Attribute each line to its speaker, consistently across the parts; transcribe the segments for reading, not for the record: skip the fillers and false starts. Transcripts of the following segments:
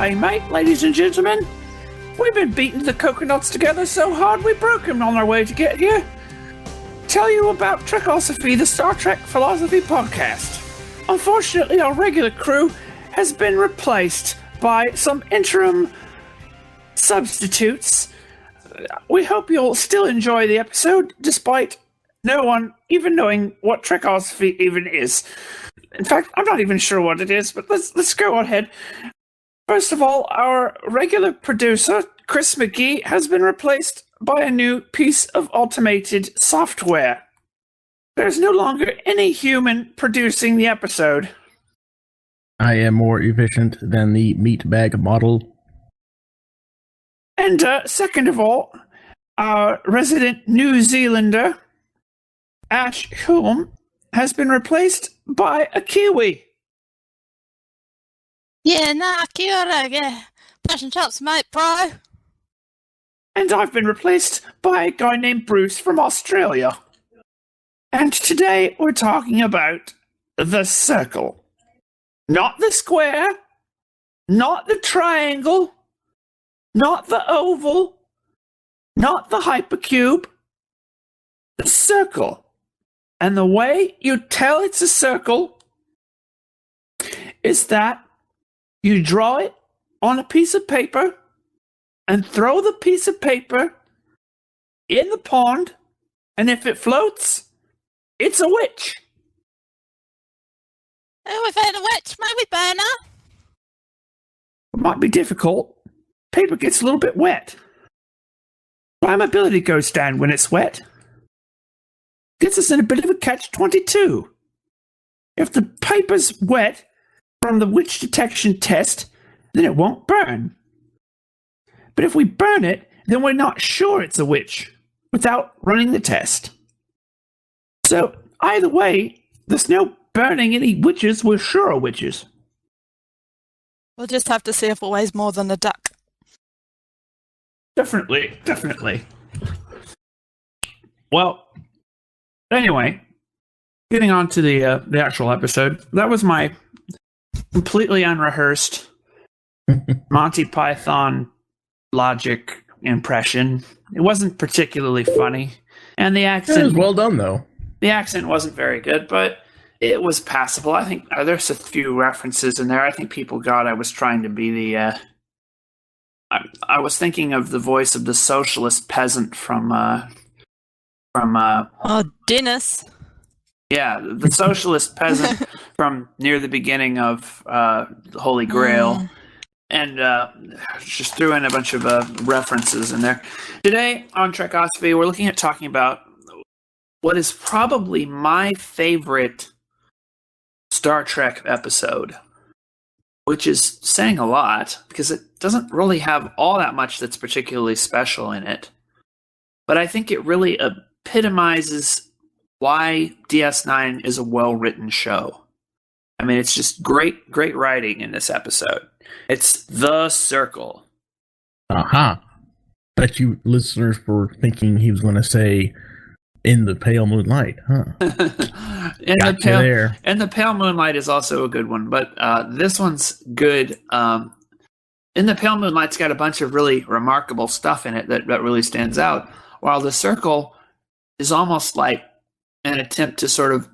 Speaker 1: G'day, mate, ladies and gentlemen. We've been beating the coconuts together so hard we broke them on our way to get here. Tell you about Trekosophy, the Star Trek philosophy podcast. Unfortunately, our regular crew has been replaced by some interim substitutes. We hope you'll still enjoy the episode, despite no one even knowing what Trekosophy even is. In fact, I'm not even sure what it is, but let's go ahead. First of all, our regular producer, Chris McGee, has been replaced by a new piece of automated software. There's no longer any human producing the episode.
Speaker 2: I am more efficient than the meat bag model.
Speaker 1: And second of all, our resident New Zealander, Ash Hulme, has been replaced by a Kiwi.
Speaker 3: Yeah, nah, kia ora, yeah. Passion chops, mate, bro.
Speaker 1: And I've been replaced by a guy named Bruce from Australia. And today we're talking about the circle. Not the square, not the triangle, not the oval, not the hypercube, the circle. And the way you tell it's a circle is that you draw it on a piece of paper and throw the piece of paper in the pond, and if it floats, it's a witch.
Speaker 3: Oh, we've had a witch, maybe burn her.
Speaker 1: It might be difficult. Paper gets a little bit wet. Flammability goes down when it's wet. Gets us in a bit of a catch-22. If the paper's wet from the witch detection test, then it won't burn. But if we burn it, then we're not sure it's a witch without running the test. So either way, there's no burning any witches. We're sure are witches.
Speaker 3: We'll just have to see if it weighs more than a duck.
Speaker 1: Definitely. Well, anyway, getting on to the actual episode, that was my completely unrehearsed Monty Python logic impression. It wasn't particularly funny, and the accent...
Speaker 2: It was well done, though.
Speaker 1: The accent wasn't very good, but it was passable. I think there's a few references in there. I think people got I was trying to be the... I was thinking of the voice of the socialist peasant from
Speaker 3: Dennis.
Speaker 1: Yeah, the socialist peasant from near the beginning of the Holy Grail. And just threw in a bunch of references in there. Today on Trekosophy, we're looking at talking about what is probably my favorite Star Trek episode, which is saying a lot because it doesn't really have all that much that's particularly special in it. But I think it really epitomizes why DS9 is a well-written show. I mean, it's just great writing in this episode. It's The Circle.
Speaker 2: Aha. Bet you listeners were thinking he was going to say, in the pale moonlight, huh?
Speaker 1: And the pale moonlight is also a good one, but this one's good. In the pale moonlight's got a bunch of really remarkable stuff in it that really stands out, while The Circle is almost like an attempt to sort of,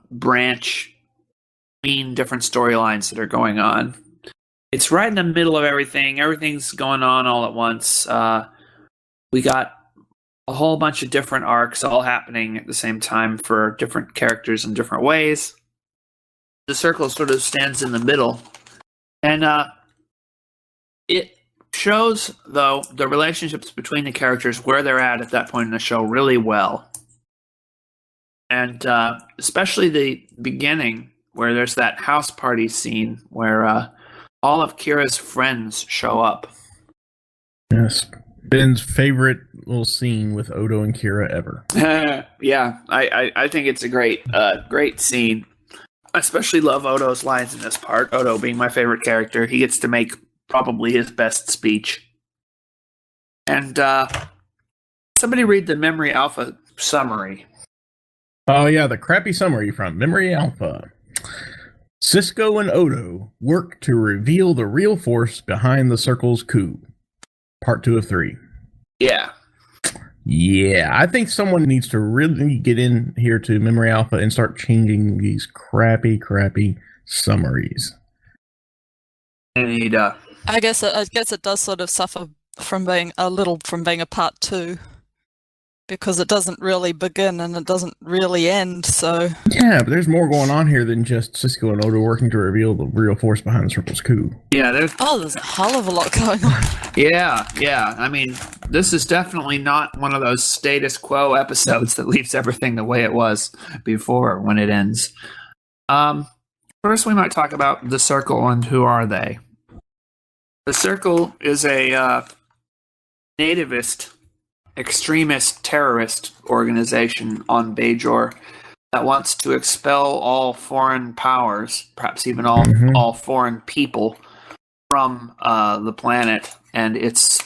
Speaker 1: branch between different storylines that are going on. It's right in the middle of everything. Everything's going on all at once. We got a whole bunch of different arcs all happening at the same time for different characters in different ways. The Circle sort of stands in the middle. And it shows, though, the relationships between the characters, where they're at that point in the show, really well. And especially the beginning, where there's that house party scene where all of Kira's friends show up.
Speaker 2: Yes. Ben's favorite little scene with Odo and Kira ever.
Speaker 1: Yeah, I think it's a great scene. I especially love Odo's lines in this part. Odo being my favorite character. He gets to make probably his best speech. And somebody read the Memory Alpha summary.
Speaker 2: Oh, yeah, the crappy summary from Memory Alpha. Cisco and Odo work to reveal the real force behind the Circle's coup. Part 2 of 3.
Speaker 1: Yeah.
Speaker 2: Yeah, I think someone needs to really get in here to Memory Alpha and start changing these crappy summaries.
Speaker 1: And
Speaker 3: I guess it does sort of suffer from being a part 2. Because it doesn't really begin and it doesn't really end, so...
Speaker 2: Yeah, but there's more going on here than just Cisco and Odo working to reveal the real force behind the Circle's coup.
Speaker 1: Yeah, there's
Speaker 3: a hell of a lot going on.
Speaker 1: Yeah. I mean, this is definitely not one of those status quo episodes that leaves everything the way it was before when it ends. First, we might talk about the Circle and who are they. The Circle is a nativist, extremist terrorist organization on Bajor that wants to expel all foreign powers, perhaps even all foreign people, from the planet and its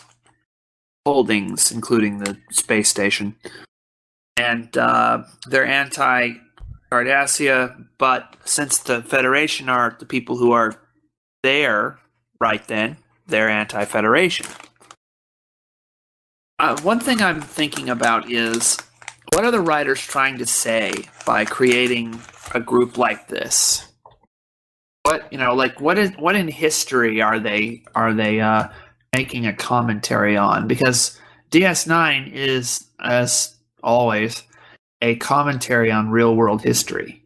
Speaker 1: holdings, including the space station. And they're anti-Cardassia, but since the Federation are the people who are there right then, they're anti-Federation. One thing I'm thinking about is, what are the writers trying to say by creating a group like this? What in history are they making a commentary on? Because DS9 is, as always, a commentary on real world history.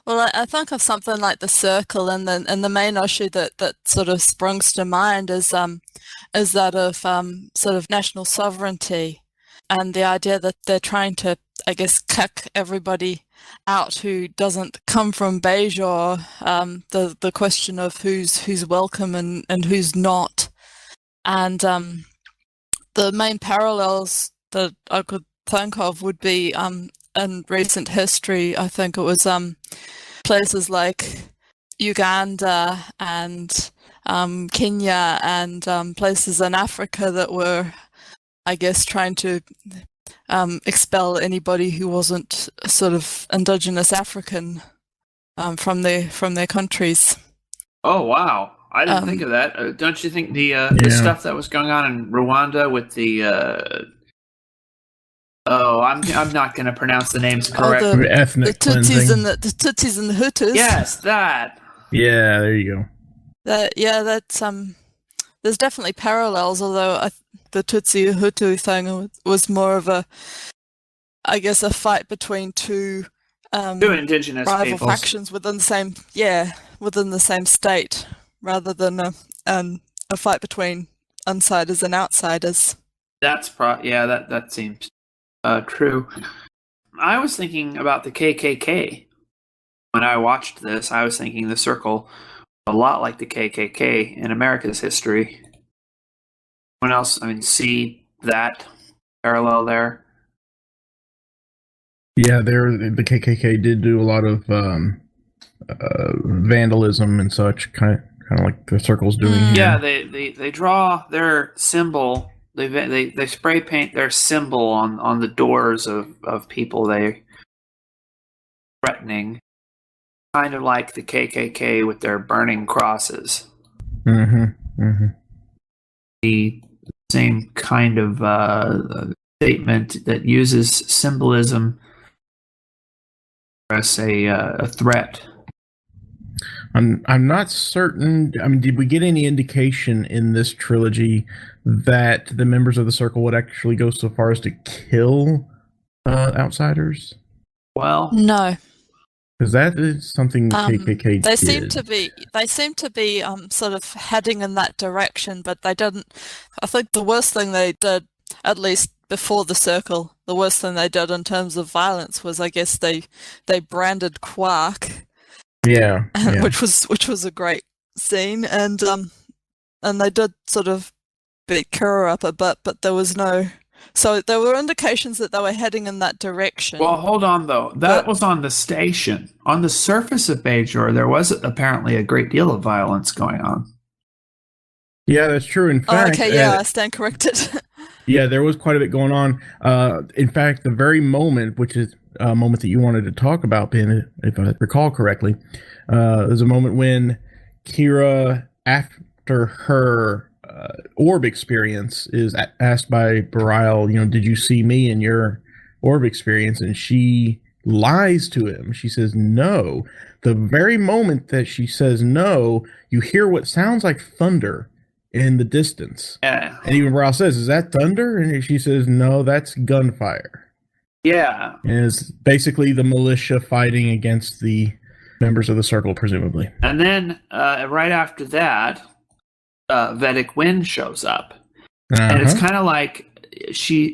Speaker 3: Well, I think of something like the Circle, and the main issue that sort of springs to mind is that of sort of national sovereignty, and the idea that they're trying to, I guess, kick everybody out who doesn't come from Bajor. The question of who's welcome and who's not, and the main parallels that I could think of would be in recent history. I think it was places like Uganda and Kenya and places in Africa that were, I guess, trying to expel anybody who wasn't sort of indigenous African from their countries.
Speaker 1: Oh wow! I didn't think of that. Don't you think the stuff that was going on in Rwanda with the I'm not going to pronounce the names correctly.
Speaker 2: The
Speaker 3: Tutsis and the Tutsis and the Hutus.
Speaker 1: Yes, that.
Speaker 2: Yeah, there you go.
Speaker 3: That's there's definitely parallels, although the Tutsi Hutu thing was more of a fight between two
Speaker 1: indigenous
Speaker 3: rival
Speaker 1: peoples.
Speaker 3: factions within the same state, rather than a fight between insiders and outsiders.
Speaker 1: That's that seems true. I was thinking about the KKK when I watched this. I was thinking the Circle a lot like the KKK in America's history. Anyone else? See that parallel there? Yeah,
Speaker 2: the KKK did do a lot of vandalism and such, kind of like the Circle's doing here.
Speaker 1: Yeah, they draw their symbol. They spray paint their symbol on the doors of people they're threatening, kind of like the KKK with their burning crosses. The same kind of statement that uses symbolism as a threat.
Speaker 2: I'm not certain. Did we get any indication in this trilogy that the members of the Circle would actually go so far as to kill outsiders?
Speaker 1: Well,
Speaker 3: no,
Speaker 2: because that is something the KKK
Speaker 3: they
Speaker 2: did.
Speaker 3: seem to be sort of heading in that direction, but they didn't. I think the worst thing they did, at least before the Circle, the worst thing they did in terms of violence was, I guess, they branded Quark.
Speaker 2: Yeah.
Speaker 3: which was a great scene, and they did sort of beat Kira up a bit, but there was no. So there were indications that they were heading in that direction.
Speaker 1: Well, hold on though. That was on the station. On the surface of Bajor, there was apparently a great deal of violence going on.
Speaker 2: Yeah, that's true. In fact,
Speaker 3: I stand corrected.
Speaker 2: Yeah, there was quite a bit going on. In fact, the very moment, which is moment that you wanted to talk about, Ben, if I recall correctly. There's a moment when Kira, after her orb experience, is asked by Bareil, did you see me in your orb experience? And she lies to him. She says no. The very moment that she says no, you hear what sounds like thunder in the distance.
Speaker 1: Yeah.
Speaker 2: And even Bareil says, is that thunder? And she says, no, that's gunfire.
Speaker 1: Yeah.
Speaker 2: And it's basically the militia fighting against the members of the Circle, presumably.
Speaker 1: And then right after that, Vedic Wind shows up. And it's kind of like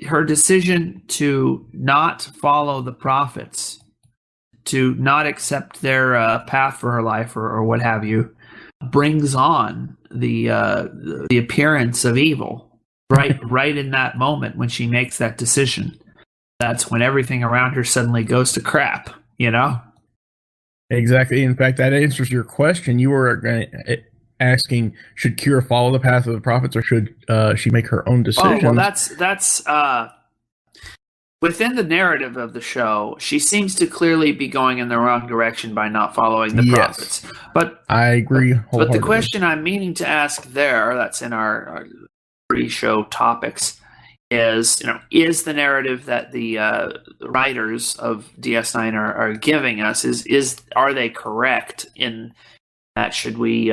Speaker 1: her decision to not follow the prophets, to not accept their path for her life or what have you, brings on the appearance of evil right in that moment when she makes that decision. That's when everything around her suddenly goes to crap,
Speaker 2: Exactly. In fact, that answers your question. You were asking, should Kira follow the path of the prophets, or should she make her own decisions?
Speaker 1: Oh, well, that's within the narrative of the show. She seems to clearly be going in the wrong direction by not following the prophets. But
Speaker 2: I agree.
Speaker 1: But the question I'm meaning to ask there, that's in our pre-show topics, is the narrative that the writers of DS9 are giving us are they correct in that? Should we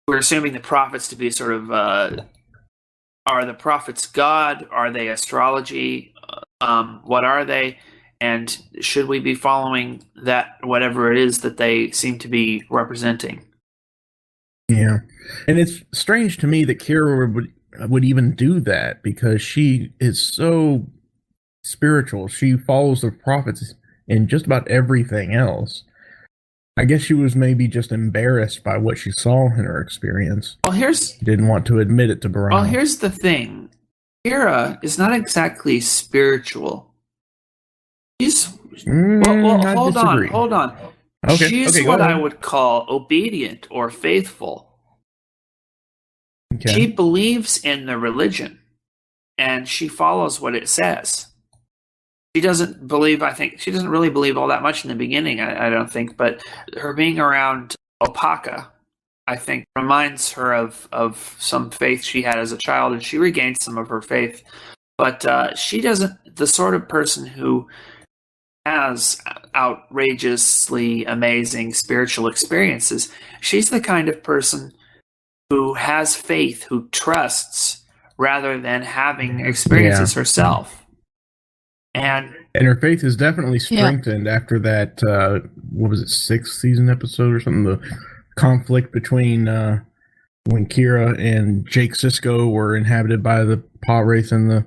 Speaker 1: we're assuming the prophets to be sort of are the prophets God? Are they astrology? What are they? And should we be following that, whatever it is that they seem to be representing?
Speaker 2: Yeah, and it's strange to me that Kira would even do that, because she is so spiritual. She follows the prophets in just about everything else. I guess she was maybe just embarrassed by what she saw in her experience.
Speaker 1: Well,
Speaker 2: didn't want to admit it to Bareil.
Speaker 1: Well, here's the thing. Kira is not exactly spiritual. She's hold on.
Speaker 2: Okay,
Speaker 1: she's what I would call obedient or faithful.
Speaker 2: Okay.
Speaker 1: She believes in the religion, and she follows what it says. She doesn't really believe all that much in the beginning, I don't think, but her being around Opaka, I think, reminds her of some faith she had as a child, and she regains some of her faith. But she doesn't, the sort of person who has outrageously amazing spiritual experiences, she's the kind of person who has faith, who trusts, rather than having experiences herself. And
Speaker 2: her faith is definitely strengthened after that, what was it, 6th season episode or something? The conflict between when Kira and Jake Sisko were inhabited by the Paw Wraith and the...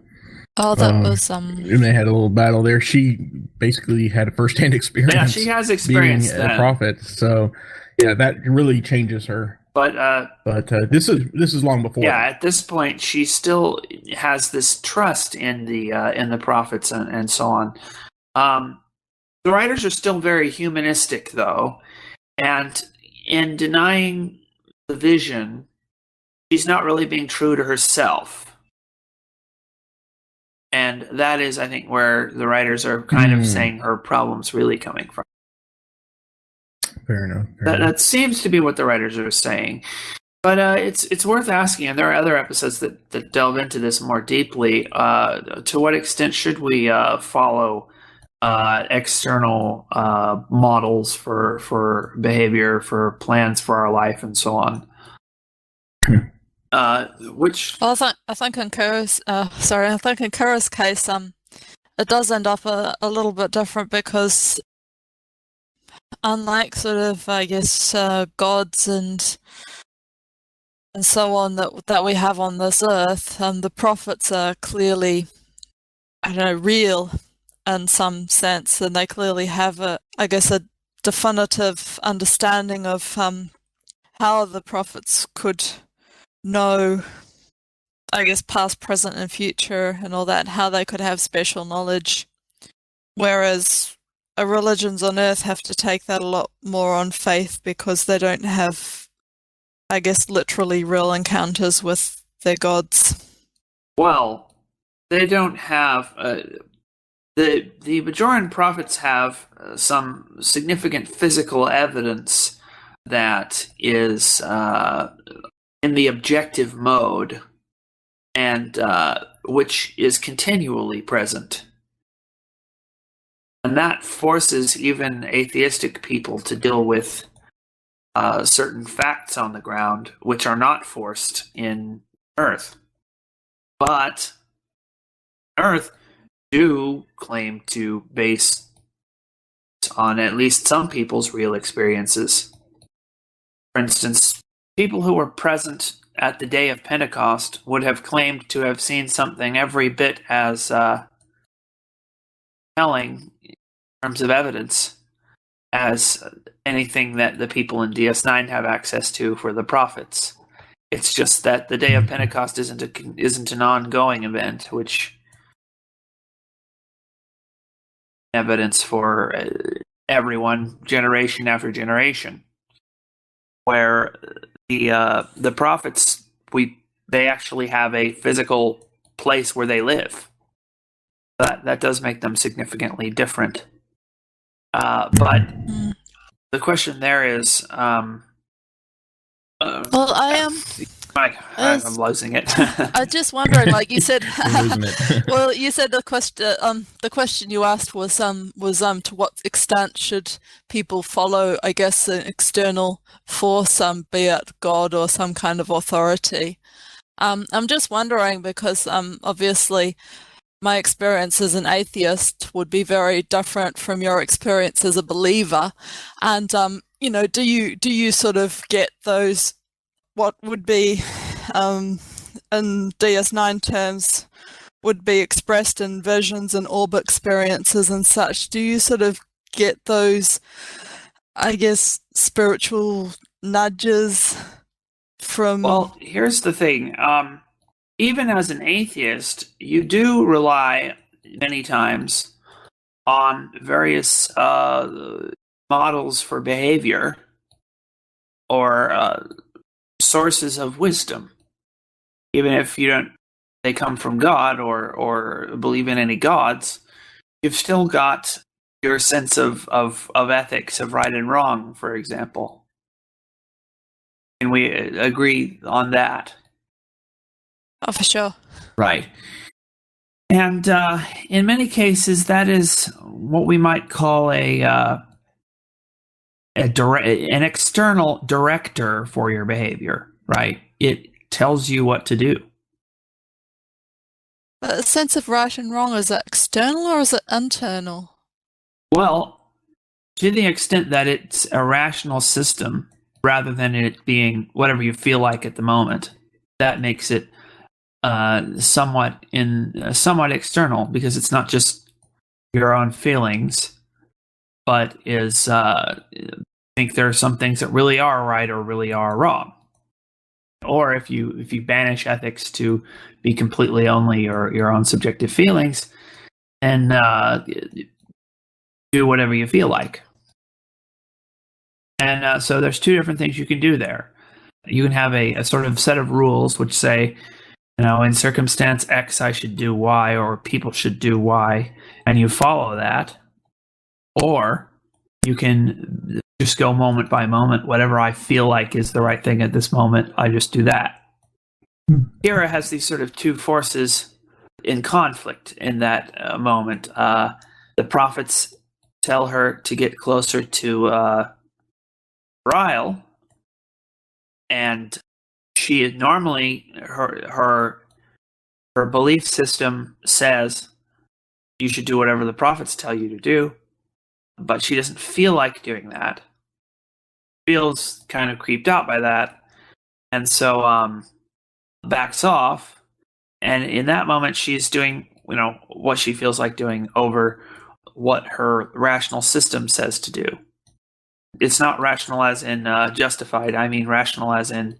Speaker 3: Oh, that was...
Speaker 2: And they had a little battle there. She basically had a first-hand experience.
Speaker 1: Yeah, she has experience
Speaker 2: being a prophet. So, yeah, that really changes her.
Speaker 1: But
Speaker 2: this is long before.
Speaker 1: Yeah, at this point, she still has this trust in the prophets and so on. The writers are still very humanistic, though, and in denying the vision, she's not really being true to herself. And that is, I think, where the writers are kind of saying her problem's really coming from.
Speaker 2: Fair enough.
Speaker 1: That seems to be what the writers are saying. But it's worth asking, and there are other episodes that delve into this more deeply. To what extent should we follow external models for behavior, for plans for our life, and so on?
Speaker 3: I think in Kira's case, it does end up a little bit different, because unlike sort of, I guess, gods and so on that we have on this earth, the prophets are clearly, real in some sense, and they clearly have a definitive understanding of how the prophets could know, I guess, past, present, and future, and all that, how they could have special knowledge, whereas religions on earth have to take that a lot more on faith, because they don't have, I guess, literally real encounters with their gods.
Speaker 1: Well, they don't have the Bajoran prophets have some significant physical evidence that is in the objective mode, and which is continually present. And that forces even atheistic people to deal with certain facts on the ground, which are not forced in Earth. But Earth do claim to base on at least some people's real experiences. For instance, people who were present at the day of Pentecost would have claimed to have seen something every bit as telling in terms of evidence as anything that the people in DS9 have access to for the prophets. It's just that the day of Pentecost isn't an ongoing event, which evidence for everyone, generation after generation, where the prophets, they actually have a physical place where they live. That does make them significantly different. But the question there is,
Speaker 3: well, I'm
Speaker 1: losing it.
Speaker 3: I'm just wondering, like you said, well, you said the question you asked was to what extent should people follow, I guess, an external force, be it God or some kind of authority. I'm just wondering because obviously my experience as an atheist would be very different from your experience as a believer, and do you sort of get those, what would be in DS9 terms would be expressed in visions and orb experiences and such? Do you sort of get those, I guess, spiritual nudges from?
Speaker 1: Well, here's the thing. Even as an atheist, you do rely many times on various models for behavior or sources of wisdom. Even if they come from God or believe in any gods, you've still got your sense of ethics, of right and wrong, for example. And we agree on that.
Speaker 3: Oh, for sure.
Speaker 1: Right. And in many cases, that is what we might call an external director for your behavior, right? It tells you what to do.
Speaker 3: But a sense of right and wrong, is that external or is it internal?
Speaker 1: Well, to the extent that it's a rational system, rather than it being whatever you feel like at the moment, that makes it somewhat external, because it's not just your own feelings, but is think there are some things that really are right or really are wrong. Or if you banish ethics to be completely only your own subjective feelings, and do whatever you feel like. And so there's two different things you can do there. You can have a sort of set of rules which say, in circumstance X, I should do Y, or people should do Y, and you follow that. Or you can just go moment by moment. Whatever I feel like is the right thing at this moment, I just do that. Kira has these sort of two forces in conflict in that moment. The prophets tell her to get closer to Ryle, and she normally her belief system says you should do whatever the prophets tell you to do, but she doesn't feel like doing that. Feels kind of creeped out by that, and so backs off. And in that moment, she's doing what she feels like doing over what her rational system says to do. It's not rational as in justified. I mean rational as in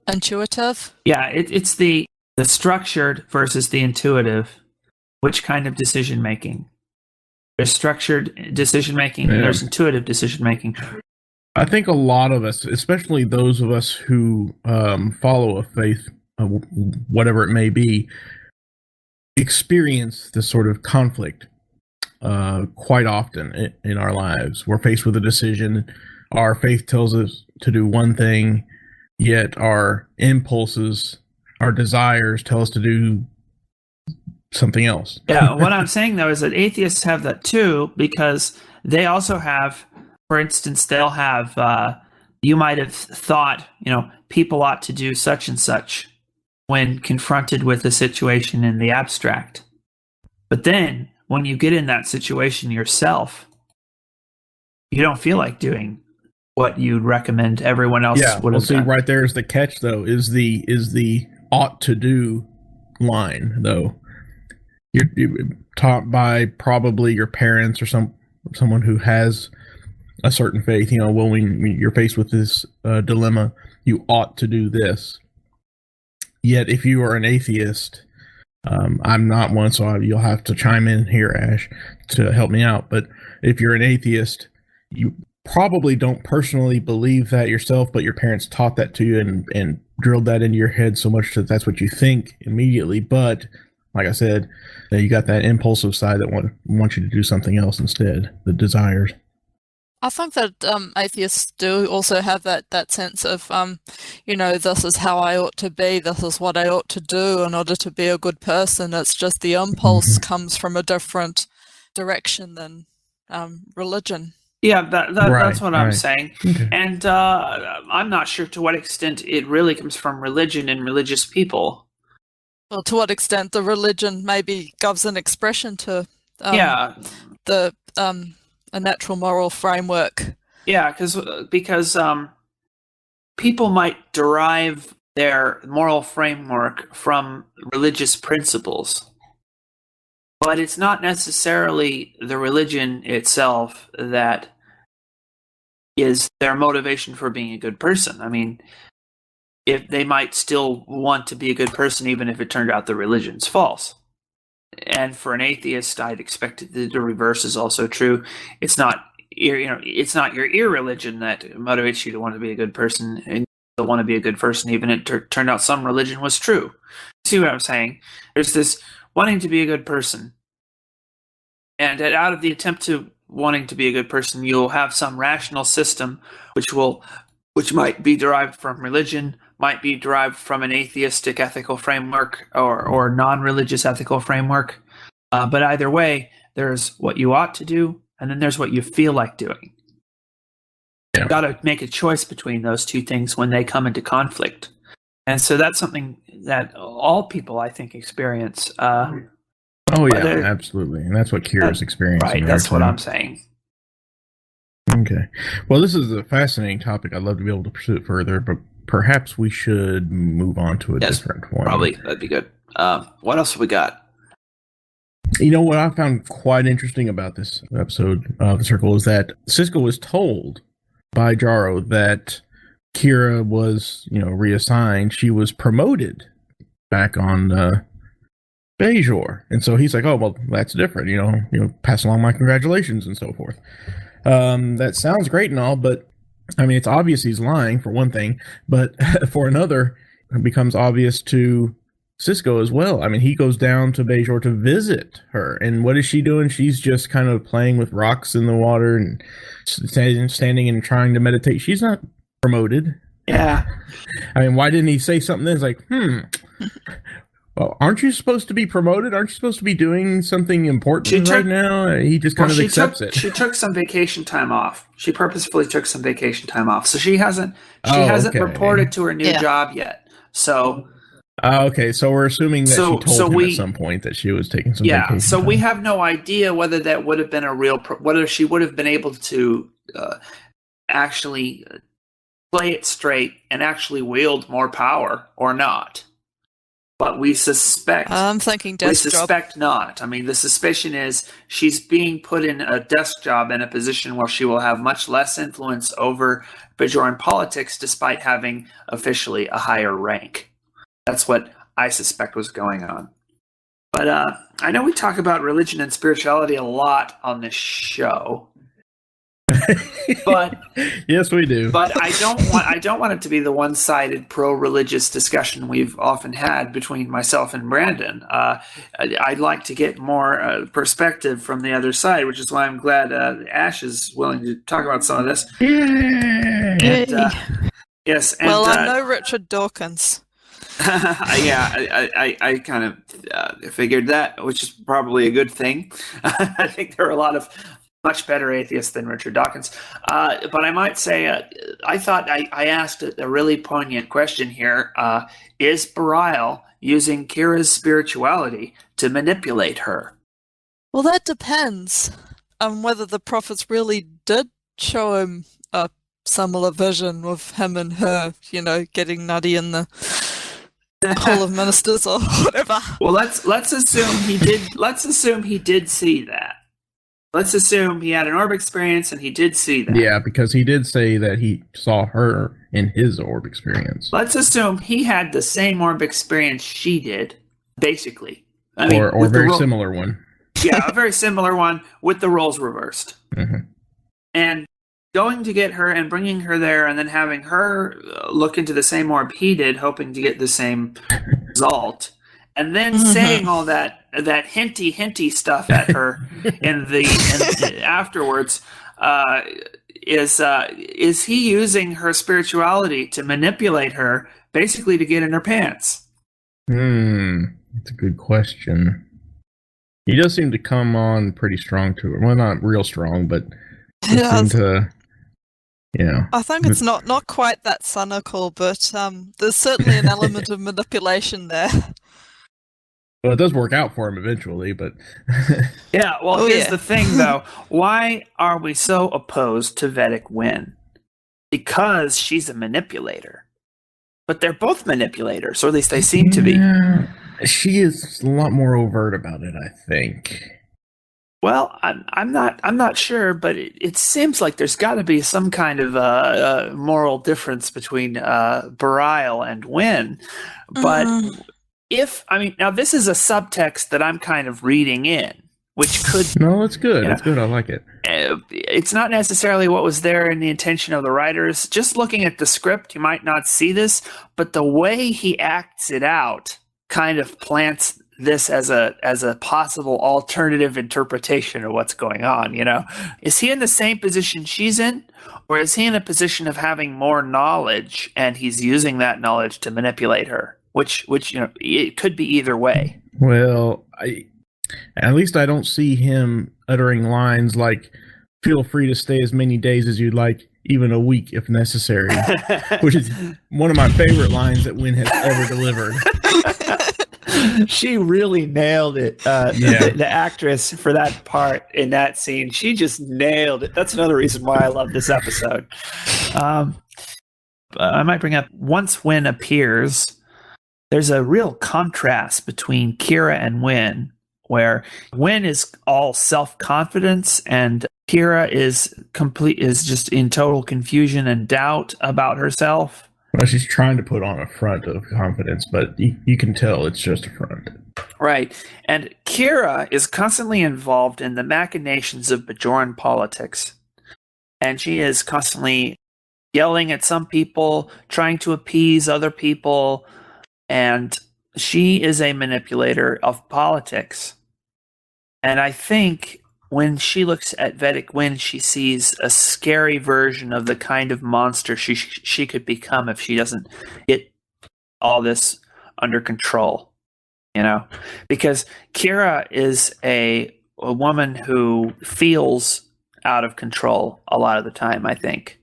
Speaker 3: intuitive.
Speaker 1: Yeah, it's the structured versus the intuitive. Which kind of decision making? There's structured decision making, and there's intuitive decision making.
Speaker 2: I think a lot of us, especially those of us who follow a faith, whatever it may be, experience this sort of conflict quite often in our lives. We're faced with a decision. Our faith tells us to do one thing, yet our impulses, our desires tell us to do something else.
Speaker 1: Yeah, what I'm saying, though, is that atheists have that too, because they also have, for instance, they'll have, you might have thought, people ought to do such and such when confronted with a situation in the abstract. But then, when you get in that situation yourself, you don't feel like doing what you'd recommend everyone else would have done.
Speaker 2: Right there is the catch, though, is the ought to do line, though. You're taught by probably your parents or someone who has a certain faith. When you're faced with this dilemma, you ought to do this. Yet, if you are an atheist, I'm not one, so you'll have to chime in here, Ash, to help me out. But if you're an atheist, you probably don't personally believe that yourself, but your parents taught that to you and drilled that into your head so much that that's what you think immediately. But like I said, you got that impulsive side that wants you to do something else instead, the desires.
Speaker 3: I think that atheists do also have that sense of, this is how I ought to be, this is what I ought to do in order to be a good person. It's just the impulse comes from a different direction than religion.
Speaker 1: Yeah, that's what I'm saying. Okay. And I'm not sure to what extent it really comes from religion and religious people.
Speaker 3: Well, to what extent the religion maybe gives an expression to a natural moral framework.
Speaker 1: Yeah, because people might derive their moral framework from religious principles, but it's not necessarily the religion itself that is their motivation for being a good person. I mean, if they might still want to be a good person even if it turned out the religion's false. And for an atheist, I'd expect the reverse is also true. It's not it's not your irreligion that motivates you to want to be a good person and to want to be a good person, even if it turned out some religion was true. See what I'm saying? There's this wanting to be a good person, and out of the attempt to wanting to be a good person, you'll have some rational system which might be derived from religion, might be derived from an atheistic ethical framework or non-religious ethical framework. But either way, there's what you ought to do, and then there's what you feel like doing. Yeah. You've got to make a choice between those two things when they come into conflict. And so that's something that all people, I think, experience.
Speaker 2: Absolutely. And that's what Kira's experiencing.
Speaker 1: Right, that's what I'm saying.
Speaker 2: Okay. Well, this is a fascinating topic. I'd love to be able to pursue it further, but perhaps we should move on to a different one.
Speaker 1: Probably. That'd be good. What else have we got?
Speaker 2: What I found quite interesting about this episode of The Circle is that Sisko was told by Jaro that Kira was, reassigned. She was promoted back on Bajor. And so he's like, oh, well, that's different. Pass along my congratulations and so forth. That sounds great and all, but I mean, it's obvious he's lying for one thing, but for another, it becomes obvious to Sisko as well. I mean, he goes down to Bajor to visit her, and what is she doing? She's just kind of playing with rocks in the water and standing and trying to meditate. She's not promoted.
Speaker 1: Yeah.
Speaker 2: I mean, why didn't he say something that's like, well, aren't you supposed to be promoted? Aren't you supposed to be doing something important right now? He just kind of accepts it.
Speaker 1: She took some vacation time off. She purposefully took some vacation time off. So she hasn't reported to her new job yet. So
Speaker 2: okay, so we're assuming that she told him at some point that she was taking some vacation time.
Speaker 1: So we have no idea whether that would have been whether she would have been able to actually play it straight and actually wield more power or not. But we suspect.
Speaker 3: I'm thinking desk job.
Speaker 1: We suspect not. I mean, the suspicion is she's being put in a desk job in a position where she will have much less influence over Bajoran politics, despite having officially a higher rank. That's what I suspect was going on. But I know we talk about religion and spirituality a lot on this show. But
Speaker 2: yes, we do.
Speaker 1: But I don't want it to be the one-sided pro-religious discussion we've often had between myself and Brandon. I'd like to get more perspective from the other side, which is why I'm glad Ash is willing to talk about some of this.
Speaker 3: Yay!
Speaker 1: Yes. And,
Speaker 3: well, I'm no Richard Dawkins.
Speaker 1: I kind of figured that, which is probably a good thing. I think there are a lot of much better atheists than Richard Dawkins. But I might say, I thought I asked a really poignant question here. Is Bareil using Kira's spirituality to manipulate her?
Speaker 3: Well, that depends on whether the prophets really did show him a similar vision of him and her, getting nutty in the Hall of Ministers or whatever.
Speaker 1: Well, let's assume he did. Let's assume he did see that. Let's assume he had an orb experience and he did see that.
Speaker 2: Yeah, because he did say that he saw her in his orb experience.
Speaker 1: Let's assume he had the same orb experience she did, basically. I mean,
Speaker 2: or a very similar one.
Speaker 1: Yeah, a very similar one with the roles reversed.
Speaker 2: Mm-hmm.
Speaker 1: And going to get her and bringing her there and then having her look into the same orb he did, hoping to get the same result. And then saying all that hinty stuff at her in the afterwards, is he using her spirituality to manipulate her, basically to get in her pants?
Speaker 2: That's a good question. He does seem to come on pretty strong to her. Well, not real strong, but seem to,
Speaker 3: I think it's not quite that cynical, but there's certainly an element of manipulation there.
Speaker 2: Well, it does work out for him eventually, but...
Speaker 1: Yeah, well, here's the thing, though. Why are we so opposed to Vedic Wynn? Because she's a manipulator. But they're both manipulators, or at least they seem to be.
Speaker 2: She is a lot more overt about it, I think.
Speaker 1: Well, I'm not sure, but it seems like there's got to be some kind of moral difference between Bareil and Wynn. But... now this is a subtext that I'm kind of reading in, which could...
Speaker 2: No, it's good. It's good. I like it.
Speaker 1: It's not necessarily what was there in the intention of the writers. Just looking at the script, you might not see this, but the way he acts it out kind of plants this as a possible alternative interpretation of what's going on, Is he in the same position she's in? Or is he in a position of having more knowledge and he's using that knowledge to manipulate her? Which it could be either way.
Speaker 2: Well, at least I don't see him uttering lines like, feel free to stay as many days as you'd like, even a week if necessary, which is one of my favorite lines that Wynn has ever delivered.
Speaker 1: She really nailed it. The actress for that part in that scene, she just nailed it. That's another reason why I love this episode. I might bring up, once Wynn appears... There's a real contrast between Kira and Wynn, where Wynn is all self-confidence and Kira is just in total confusion and doubt about herself.
Speaker 2: Well, she's trying to put on a front of confidence, but you can tell it's just a front.
Speaker 1: Right. And Kira is constantly involved in the machinations of Bajoran politics. And she is constantly yelling at some people, trying to appease other people. And she is a manipulator of politics. And I think when she looks at Vedic Wynn, she sees a scary version of the kind of monster she could become if she doesn't get all this under control. Because Kira is a woman who feels out of control a lot of the time, I think.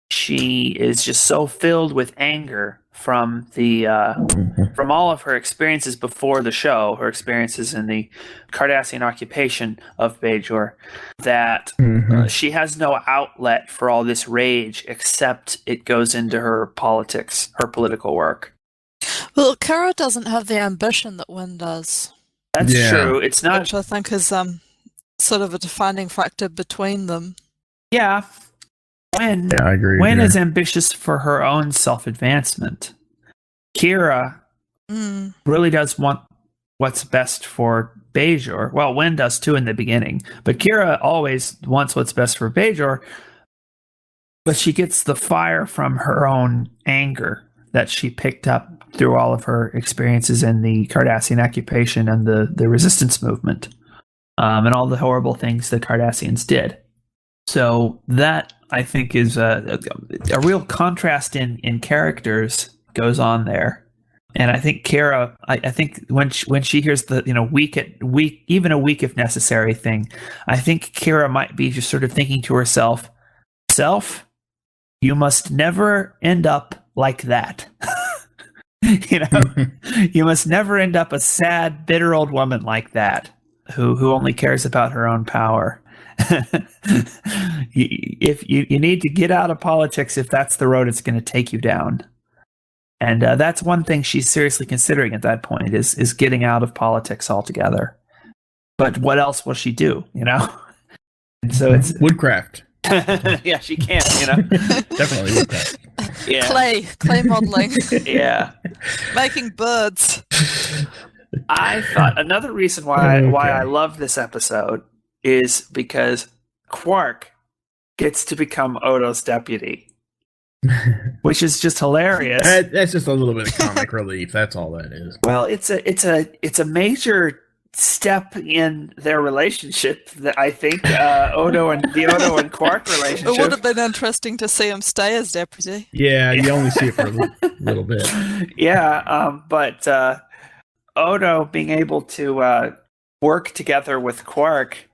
Speaker 1: She is just so filled with anger from from all of her experiences before the show, her experiences in the Cardassian occupation of Bajor, that she has no outlet for all this rage except it goes into her politics, her political work.
Speaker 3: Well, Kara doesn't have the ambition that Wynn does.
Speaker 1: That's true. It's not,
Speaker 3: which I think is sort of a defining factor between them.
Speaker 1: Yeah. Wynn,
Speaker 2: I agree.
Speaker 1: Wynn is ambitious for her own self-advancement. Kira really does want what's best for Bajor. Well, Wynn does too in the beginning, but Kira always wants what's best for Bajor. But she gets the fire from her own anger that she picked up through all of her experiences in the Cardassian occupation and the resistance movement, and all the horrible things the Cardassians did. So that, I think, is a real contrast in characters goes on there. And I think Kira, I think when she hears the weak even a weak if necessary thing, I think Kira might be just sort of thinking to herself, you must never end up like that. You must never end up a sad, bitter old woman like that who only cares about her own power. If you need to get out of politics if that's the road it's going to take you down. And that's one thing she's seriously considering at that point is getting out of politics altogether. But what else will she do, And so it's
Speaker 2: woodcraft.
Speaker 1: Yeah, she can,
Speaker 2: Definitely woodcraft.
Speaker 1: Yeah.
Speaker 3: Clay modeling.
Speaker 1: Yeah.
Speaker 3: Making birds.
Speaker 1: I thought another reason why I love this episode is because Quark gets to become Odo's deputy. Which is just hilarious.
Speaker 2: That's just a little bit of comic relief. That's all that is.
Speaker 1: Well, it's a major step in their relationship. That I think Odo and Quark relationship.
Speaker 3: It would have been interesting to see him stay as deputy.
Speaker 2: Yeah, you only see it for a little bit.
Speaker 1: Yeah, but Odo being able to work together with Quark.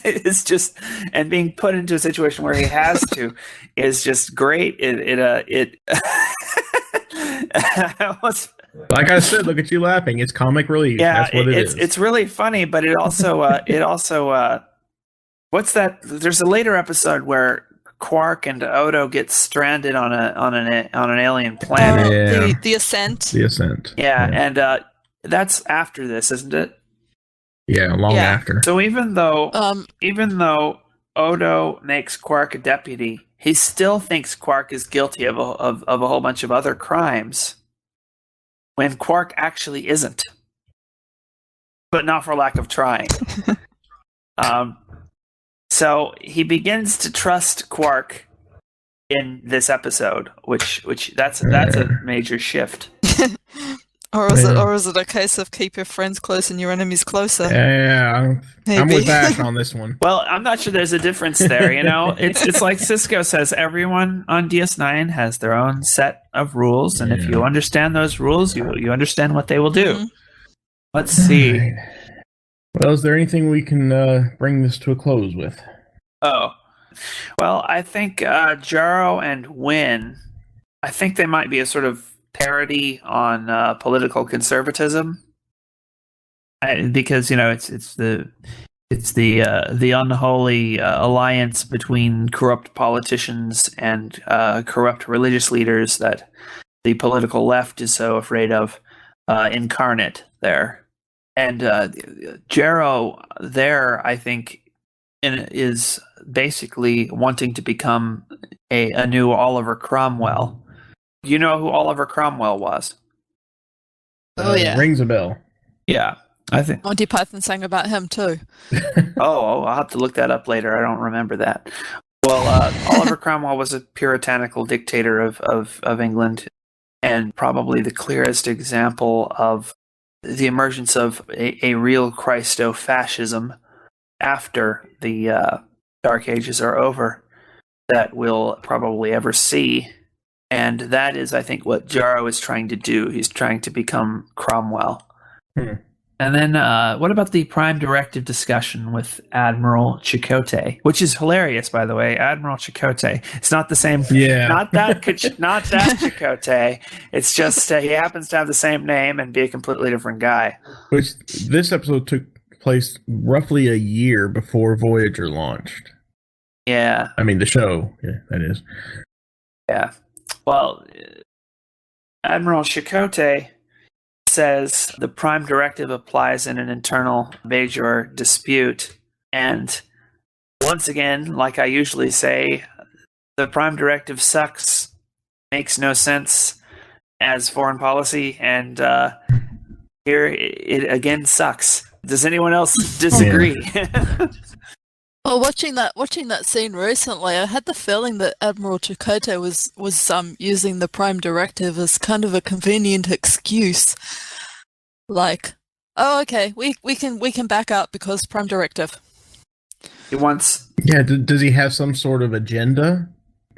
Speaker 1: Is just, and being put into a situation where he has to is just great. It
Speaker 2: like I said, look at you laughing. It's comic relief.
Speaker 1: Yeah,
Speaker 2: that's what it is.
Speaker 1: It's really funny, but it also what's that? There's a later episode where Quark and Odo get stranded on an alien planet.
Speaker 3: The Ascent.
Speaker 2: The Ascent.
Speaker 1: Yeah, and that's after this, isn't it?
Speaker 2: Yeah, long after.
Speaker 1: So even though Odo makes Quark a deputy, he still thinks Quark is guilty of a whole bunch of other crimes, when Quark actually isn't, but not for lack of trying. So he begins to trust Quark in this episode, which that's a major shift.
Speaker 3: Or is it a case of keep your friends close and your enemies closer?
Speaker 2: Yeah, I'm with Ash on this one.
Speaker 1: Well, I'm not sure there's a difference there. It's like Cisco says, everyone on DS9 has their own set of rules, and if you understand those rules, you understand what they will do. Mm-hmm. Let's see.
Speaker 2: Right. Well, is there anything we can bring this to a close with?
Speaker 1: Oh, well, I think Jaro and Wynn, I think they might be a sort of parody on political conservatism, because it's the unholy alliance between corrupt politicians and corrupt religious leaders that the political left is so afraid of incarnate there. And Jaro there, I think, is basically wanting to become a new Oliver Cromwell. You know who Oliver Cromwell was?
Speaker 3: Oh, yeah.
Speaker 2: Rings a bell.
Speaker 1: Yeah, I think
Speaker 3: Monty Python sang about him too.
Speaker 1: Oh, I'll have to look that up later. I don't remember that. Well, Oliver Cromwell was a puritanical dictator of England, and probably the clearest example of the emergence of a real Christo-fascism after the Dark Ages are over that we'll probably ever see. And that is, I think, what Jaro is trying to do. He's trying to become Cromwell. And then what about the Prime Directive discussion with Admiral Chakotay, which is hilarious, by the way. Admiral Chakotay. It's not the same.
Speaker 2: Yeah.
Speaker 1: Not that Chakotay. It's just he happens to have the same name and be a completely different guy.
Speaker 2: Which this episode took place roughly a year before Voyager launched.
Speaker 1: Yeah.
Speaker 2: I mean, the show. Yeah, that is.
Speaker 1: Yeah. Well, Admiral Chakotay says the Prime Directive applies in an internal Bajor dispute. And once again, like I usually say, the Prime Directive sucks, makes no sense as foreign policy, and here it again sucks. Does anyone else disagree?
Speaker 3: Well, watching that scene recently, I had the feeling that Admiral Chakotay was using the Prime Directive as kind of a convenient excuse, like, oh, okay, we can back up because Prime Directive.
Speaker 1: He wants.
Speaker 2: Yeah, does he have some sort of agenda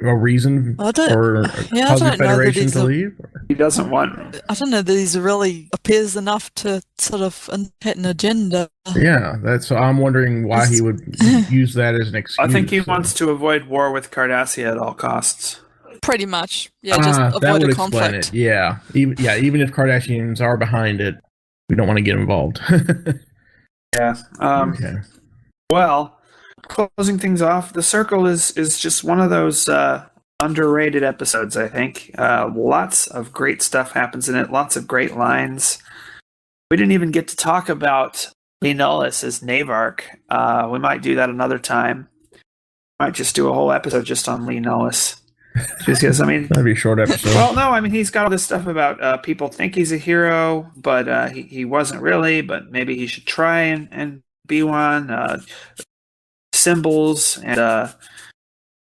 Speaker 2: or reason for cause the Federation to leave?
Speaker 1: He doesn't want.
Speaker 3: I don't know that he's really appears enough to sort of hit an agenda.
Speaker 2: Yeah, I'm wondering why he would use that as an excuse.
Speaker 1: I think he wants to avoid war with Cardassia at all costs.
Speaker 3: Pretty much, yeah. Just avoid
Speaker 2: that would
Speaker 3: a conflict.
Speaker 2: Explain it. Yeah, even if Cardassians are behind it, we don't want to get involved.
Speaker 1: Yeah.
Speaker 2: Okay.
Speaker 1: Well, closing things off, The Circle is just one of those underrated episodes, I think. Lots of great stuff happens in it, lots of great lines. We didn't even get to talk about Lee Nullis as Navark. We might do that another time. Might just do a whole episode just on Lee Nullis. Because,
Speaker 2: that'd be a short episode.
Speaker 1: Well, no, he's got all this stuff about people think he's a hero, but he wasn't really, but maybe he should try and be one. Symbols and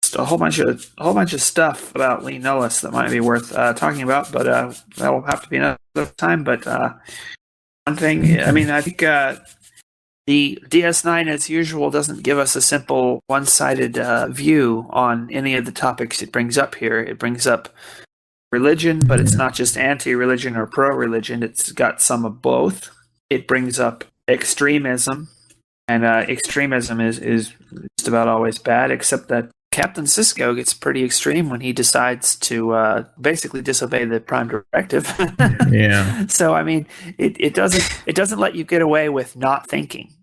Speaker 1: just a whole bunch of stuff about Lee Nullis that might be worth talking about, but that will have to be another time. But one thing, I think the DS9, as usual, doesn't give us a simple one-sided view on any of the topics it brings up here. It brings up religion, but it's not just anti-religion or pro-religion. It's got some of both. It brings up extremism, and extremism is just about always bad, except that Captain Sisko gets pretty extreme when he decides to basically disobey the Prime Directive.
Speaker 2: Yeah.
Speaker 1: So it doesn't let you get away with not thinking.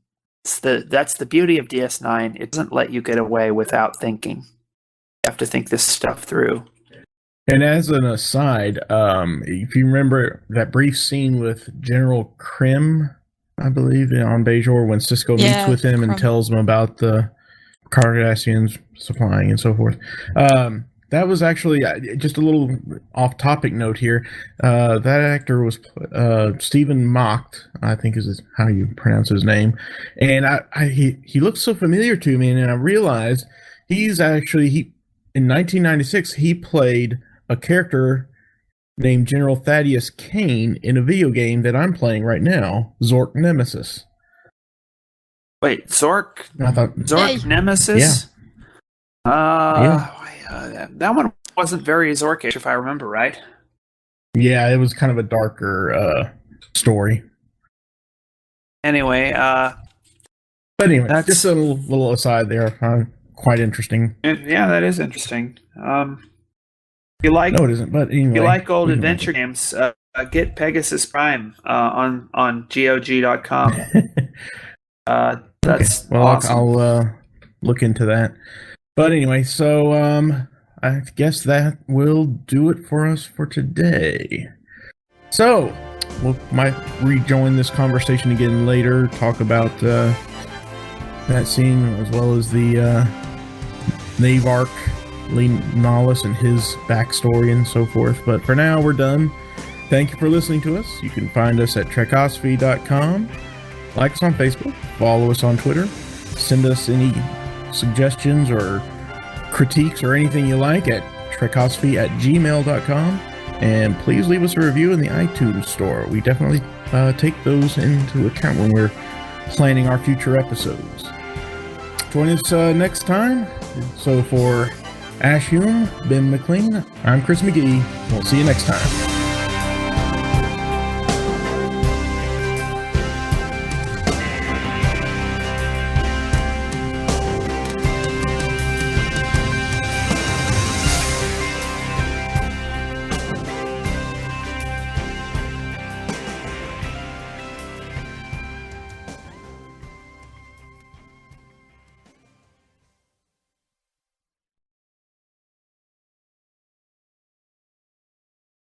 Speaker 1: That's the beauty of DS9. It doesn't let you get away without thinking. You have to think this stuff through.
Speaker 2: And as an aside, if you remember that brief scene with General Krim, I believe, on Bajor, when Sisko meets with him and tells him about the Cardassians supplying and so forth. That was actually just a little off-topic note here. That actor was Stephen Mocht, I think is how you pronounce his name, and he looked so familiar to me, and I realized he's actually in 1996 he played a character named General Thaddeus Kane in a video game that I'm playing right now, Zork Nemesis.
Speaker 1: Wait, Zork?
Speaker 3: Hey.
Speaker 1: Nemesis? That one wasn't very Zorkish, if I remember right.
Speaker 2: Yeah, it was kind of a darker story.
Speaker 1: Anyway,
Speaker 2: but anyway, that's just a little aside there. Quite interesting.
Speaker 1: Yeah, that is interesting. You like?
Speaker 2: No, it isn't. But anyway,
Speaker 1: you like old adventure games? Get Pegasus Prime on GOG.com. That's
Speaker 2: okay. Well,
Speaker 1: awesome.
Speaker 2: I'll look into that. But anyway, so I guess that will do it for us for today. So we might rejoin this conversation again later, talk about that scene as well as the Navark, Lee Nullis, and his backstory and so forth. But for now, we're done. Thank you for listening to us. You can find us at Trekosophy.com. Like us on Facebook, follow us on Twitter, send us any suggestions or critiques or anything you like at trekosophy@gmail.com, and please leave us a review in the iTunes store. We definitely take those into account when we're planning our future episodes. Join us next time. So for Ash Hume, Ben McLean, I'm Chris McGee. We'll see you next time.